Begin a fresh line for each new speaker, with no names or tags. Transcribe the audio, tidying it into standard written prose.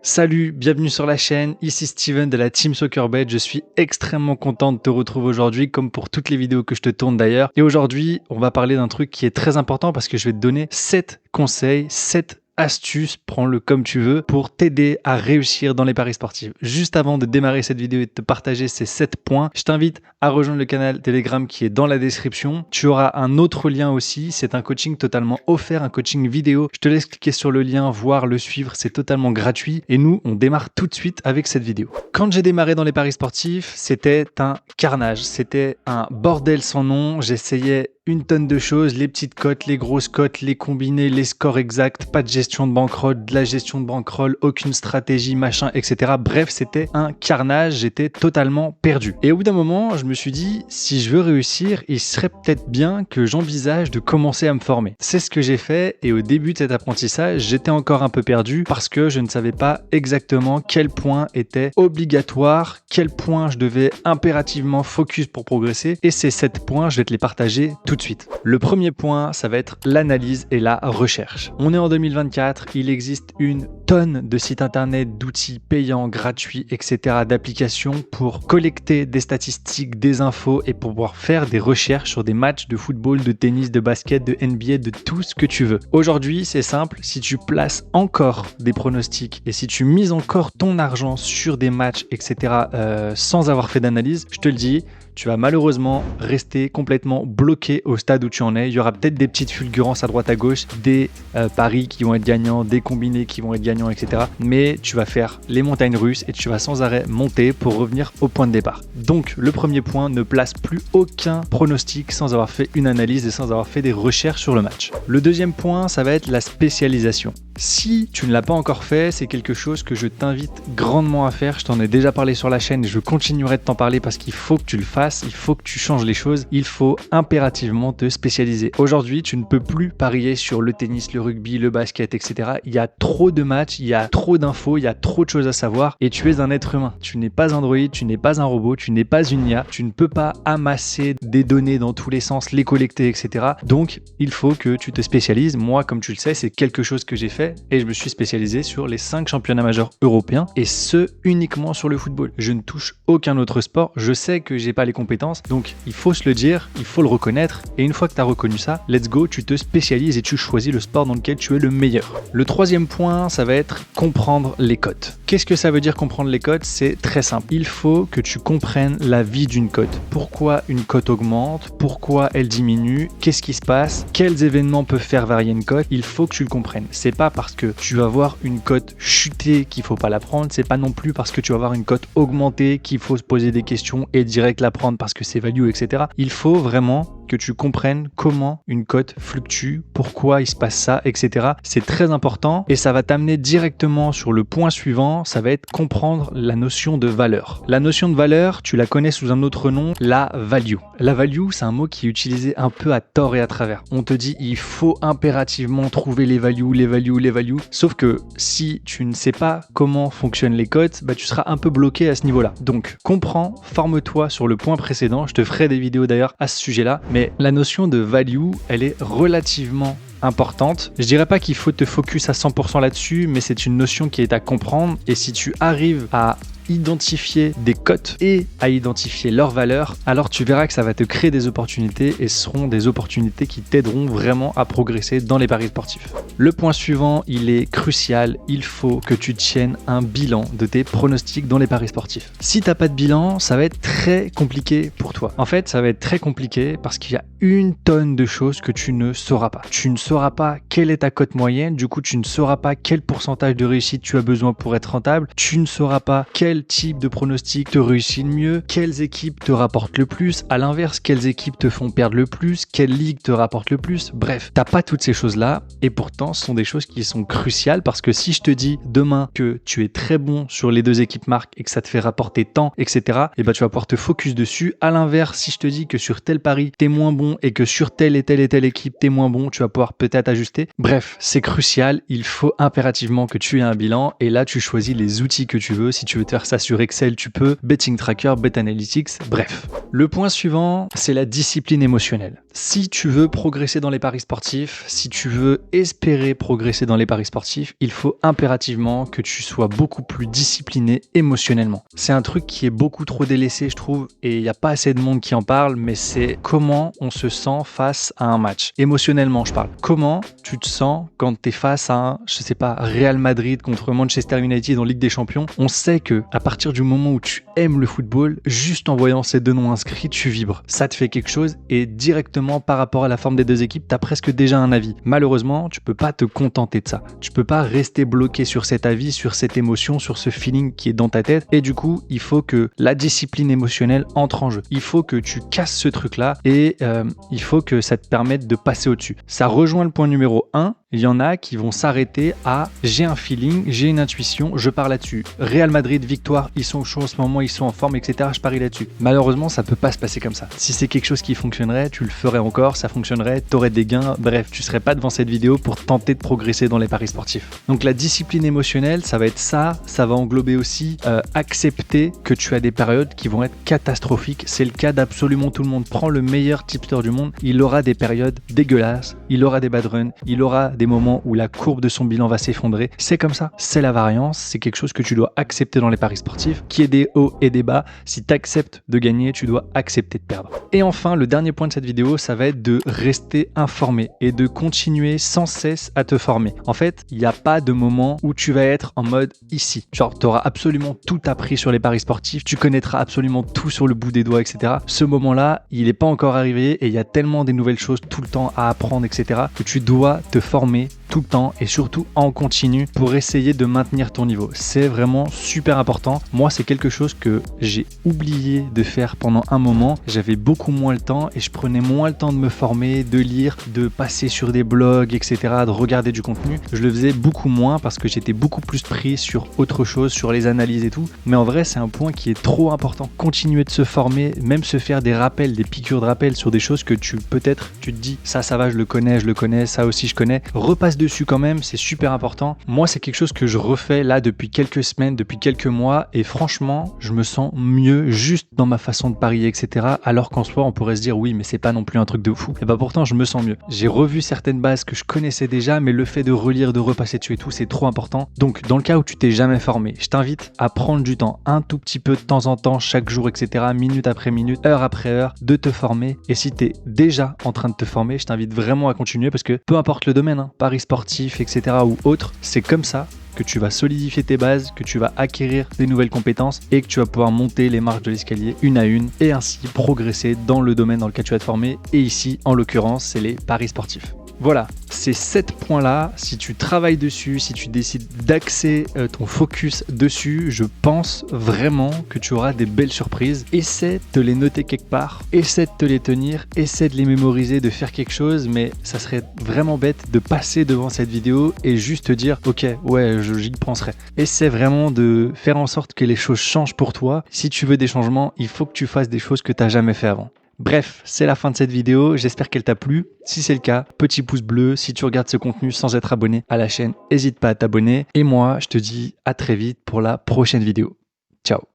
Salut, bienvenue sur la chaîne, ici Steven de la Team Soccerbet. Je suis extrêmement content de te retrouver aujourd'hui, comme pour toutes les vidéos que je te tourne d'ailleurs. Et aujourd'hui, on va parler d'un truc qui est très important parce que je vais te donner 7 conseils, 7 astuces, prends-le comme tu veux, pour t'aider à réussir dans les paris sportifs. Juste avant de démarrer cette vidéo et de te partager ces 7 points, je t'invite à rejoindre le canal Telegram qui est dans la description. Tu auras un autre lien aussi, c'est un coaching totalement offert, un coaching vidéo. Je te laisse cliquer sur le lien, voir, le suivre, c'est totalement gratuit. Et nous, on démarre tout de suite avec cette vidéo. Quand j'ai démarré dans les paris sportifs, c'était un carnage, c'était un bordel sans nom. J'essayais une tonne de choses, les petites cotes, les grosses cotes, les combinés, les scores exacts, pas de gestion de bankroll, de la gestion de bankroll, aucune stratégie, machin, etc. Bref, c'était un carnage, j'étais totalement perdu. Et au bout d'un moment, je me suis dit, si je veux réussir, il serait peut-être bien que j'envisage de commencer à me former. C'est ce que j'ai fait et au début de cet apprentissage, j'étais encore un peu perdu parce que je ne savais pas exactement quel point était obligatoire, quel point je devais impérativement focus pour progresser. Et ces 7 points, je vais te les partager tout de suite. Le premier point, ça va être l'analyse et la recherche. On est en 2024, il existe une tonne de sites internet, d'outils payants, gratuits, etc., d'applications pour collecter des statistiques, des infos et pour pouvoir faire des recherches sur des matchs de football, de tennis, de basket, de NBA, de tout ce que tu veux. Aujourd'hui, c'est simple, si tu places encore des pronostics et si tu mises encore ton argent sur des matchs, etc., sans avoir fait d'analyse, je te le dis, tu vas malheureusement rester complètement bloqué au stade où tu en es. Il y aura peut-être des petites fulgurances à droite à gauche, des paris qui vont être gagnants, des combinés qui vont être gagnants, etc. Mais tu vas faire les montagnes russes et tu vas sans arrêt monter pour revenir au point de départ. Donc le premier point, ne place plus aucun pronostic sans avoir fait une analyse et sans avoir fait des recherches sur le match. Le deuxième point, ça va être la spécialisation. Si tu ne l'as pas encore fait, c'est quelque chose que je t'invite grandement à faire. Je t'en ai déjà parlé sur la chaîne et je continuerai de t'en parler parce qu'il faut que tu le fasses, il faut que tu changes les choses, il faut impérativement te spécialiser. Aujourd'hui, tu ne peux plus parier sur le tennis, le rugby, le basket, etc. Il y a trop de matchs, il y a trop d'infos, il y a trop de choses à savoir et tu es un être humain. Tu n'es pas Android, tu n'es pas un robot, tu n'es pas une IA, tu ne peux pas amasser des données dans tous les sens, les collecter, etc. Donc, il faut que tu te spécialises. Moi, comme tu le sais, c'est quelque chose que j'ai fait et je me suis spécialisé sur les 5 championnats majeurs européens et ce uniquement sur le football. Je ne touche aucun autre sport. Je sais que j'ai pas les compétences, donc il faut se le dire, il faut le reconnaître et une fois que tu as reconnu ça, let's go, tu te spécialises et tu choisis le sport dans lequel tu es le meilleur. Le troisième point, ça va être comprendre les cotes. Qu'est-ce que ça veut dire comprendre les cotes? C'est très simple. Il faut que tu comprennes la vie d'une cote. Pourquoi une cote augmente? Pourquoi elle diminue? Qu'est-ce qui se passe? Quels événements peuvent faire varier une cote? Il faut que tu le comprennes. C'est pas parce que tu vas voir une cote chuter qu'il faut pas la prendre. C'est pas non plus parce que tu vas voir une cote augmenter qu'il faut se poser des questions et direct la prendre parce que c'est value, etc. Il faut vraiment que tu comprennes comment une cote fluctue, pourquoi il se passe ça, etc. C'est très important et ça va t'amener directement sur le point suivant, ça va être comprendre la notion de valeur. La notion de valeur, tu la connais sous un autre nom, la value. La value, c'est un mot qui est utilisé un peu à tort et à travers. On te dit il faut impérativement trouver les values, les values, les values. Sauf que si tu ne sais pas comment fonctionnent les cotes, tu seras un peu bloqué à ce niveau-là. Donc comprends, forme-toi sur le point précédent. Je te ferai des vidéos d'ailleurs à ce sujet-là. Mais la notion de value, elle est relativement importante. Je dirais pas qu'il faut te focus à 100% là-dessus, mais c'est une notion qui est à comprendre. Et si tu arrives à identifier des cotes et à identifier leurs valeurs, alors tu verras que ça va te créer des opportunités et ce seront des opportunités qui t'aideront vraiment à progresser dans les paris sportifs. Le point suivant, il est crucial, il faut que tu tiennes un bilan de tes pronostics dans les paris sportifs. Si t'as pas de bilan, ça va être très compliqué pour toi. En fait, ça va être très compliqué parce qu'il y a une tonne de choses que tu ne sauras pas. Tu ne sauras pas quelle est ta cote moyenne, du coup tu ne sauras pas quel pourcentage de réussite tu as besoin pour être rentable, tu ne sauras pas quel type de pronostic te réussit le mieux, quelles équipes te rapportent le plus, à l'inverse, quelles équipes te font perdre le plus, quelle ligue te rapporte le plus. Bref, t'as pas toutes ces choses-là et pourtant ce sont des choses qui sont cruciales parce que si je te dis demain que tu es très bon sur les 2 équipes marques et que ça te fait rapporter tant, etc., et tu vas pouvoir te focus dessus. À l'inverse, si je te dis que sur tel pari, t'es moins bon et que sur telle et telle équipe, t'es moins bon, tu vas pouvoir peut-être ajuster. Bref, c'est crucial. Il faut impérativement que tu aies un bilan et là, tu choisis les outils que tu veux. Si tu veux te faire faire ça sur Excel, tu peux. Betting Tracker, Bet Analytics, bref. Le point suivant, c'est la discipline émotionnelle. Si tu veux progresser dans les paris sportifs, si tu veux espérer progresser dans les paris sportifs, il faut impérativement que tu sois beaucoup plus discipliné émotionnellement. C'est un truc qui est beaucoup trop délaissé, je trouve, et il n'y a pas assez de monde qui en parle, mais c'est comment on se sent face à un match. Émotionnellement, je parle. Comment tu te sens quand tu es face à un, je sais pas, Real Madrid contre Manchester United en Ligue des Champions. On sait que à partir du moment où tu aimes le football, juste en voyant ces deux noms inscrits, tu vibres. Ça te fait quelque chose et directement par rapport à la forme des deux équipes, tu as presque déjà un avis. Malheureusement, tu peux pas te contenter de ça. Tu peux pas rester bloqué sur cet avis, sur cette émotion, sur ce feeling qui est dans ta tête. Et du coup, il faut que la discipline émotionnelle entre en jeu. Il faut que tu casses ce truc-là et il faut que ça te permette de passer au-dessus. Ça rejoint le point numéro 1. Il y en a qui vont s'arrêter à j'ai un feeling, j'ai une intuition, je pars là-dessus. Real Madrid, victoire, ils sont chauds en ce moment, ils sont en forme, etc. Je parie là-dessus. Malheureusement, ça peut pas se passer comme ça. Si c'est quelque chose qui fonctionnerait, tu le ferais encore, ça fonctionnerait, t'aurais des gains. Bref, tu serais pas devant cette vidéo pour tenter de progresser dans les paris sportifs. Donc la discipline émotionnelle, ça va être ça. Ça va englober aussi accepter que tu as des périodes qui vont être catastrophiques. C'est le cas d'absolument tout le monde. Prends le meilleur tipster du monde, il aura des périodes dégueulasses, il aura des bad runs, il aura des moments où la courbe de son bilan va s'effondrer. C'est comme ça, c'est la variance, c'est quelque chose que tu dois accepter dans les paris sportifs, qui est des hauts et des bas. Si tu acceptes de gagner, tu dois accepter de perdre. Et enfin, le dernier point de cette vidéo, ça va être de rester informé et de continuer sans cesse à te former. En fait, il n'y a pas de moment où tu vas être en mode ici. Genre, tu auras absolument tout appris sur les paris sportifs, tu connaîtras absolument tout sur le bout des doigts, etc. Ce moment-là, il n'est pas encore arrivé et il y a tellement des nouvelles choses tout le temps à apprendre, etc. que tu dois te former tout le temps et surtout en continu pour essayer de maintenir ton niveau. C'est vraiment super important. Moi, c'est quelque chose que j'ai oublié de faire pendant un moment. J'avais beaucoup moins le temps et je prenais moins le temps de me former, de lire, de passer sur des blogs, etc., de regarder du contenu. Je le faisais beaucoup moins parce que j'étais beaucoup plus pris sur autre chose, sur les analyses et tout. Mais en vrai, c'est un point qui est trop important. Continuer de se former, même se faire des rappels, des piqûres de rappel sur des choses que tu te dis, ça va, je le connais, ça aussi je connais. Repasse dessus quand même, c'est super important. Moi, c'est quelque chose que je refais là depuis quelques semaines, depuis quelques mois et franchement, je me sens mieux juste dans ma façon de parier, etc. Alors qu'en soi, on pourrait se dire oui, mais c'est pas non plus un truc de fou. Et bah pourtant, je me sens mieux. J'ai revu certaines bases que je connaissais déjà, mais le fait de relire, de repasser dessus et tout, c'est trop important. Donc, dans le cas où tu t'es jamais formé, je t'invite à prendre du temps, un tout petit peu de temps en temps, chaque jour, etc., minute après minute, heure après heure, de te former. Et si tu es déjà en train de te former, je t'invite vraiment à continuer parce que peu importe le domaine, paris sportif, etc. ou autre, c'est comme ça que tu vas solidifier tes bases, que tu vas acquérir des nouvelles compétences et que tu vas pouvoir monter les marches de l'escalier une à une et ainsi progresser dans le domaine dans lequel tu vas te former. Et ici, en l'occurrence, c'est les paris sportifs. Voilà, ces 7 points-là, si tu travailles dessus, si tu décides d'axer ton focus dessus, je pense vraiment que tu auras des belles surprises. Essaie de les noter quelque part, essaie de te les tenir, essaie de les mémoriser, de faire quelque chose, mais ça serait vraiment bête de passer devant cette vidéo et juste te dire « Ok, ouais, j'y penserai ». Essaie vraiment de faire en sorte que les choses changent pour toi. Si tu veux des changements, il faut que tu fasses des choses que tu n'as jamais fait avant. Bref, c'est la fin de cette vidéo, j'espère qu'elle t'a plu. Si c'est le cas, petit pouce bleu. Si tu regardes ce contenu sans être abonné à la chaîne, n'hésite pas à t'abonner. Et moi, je te dis à très vite pour la prochaine vidéo. Ciao.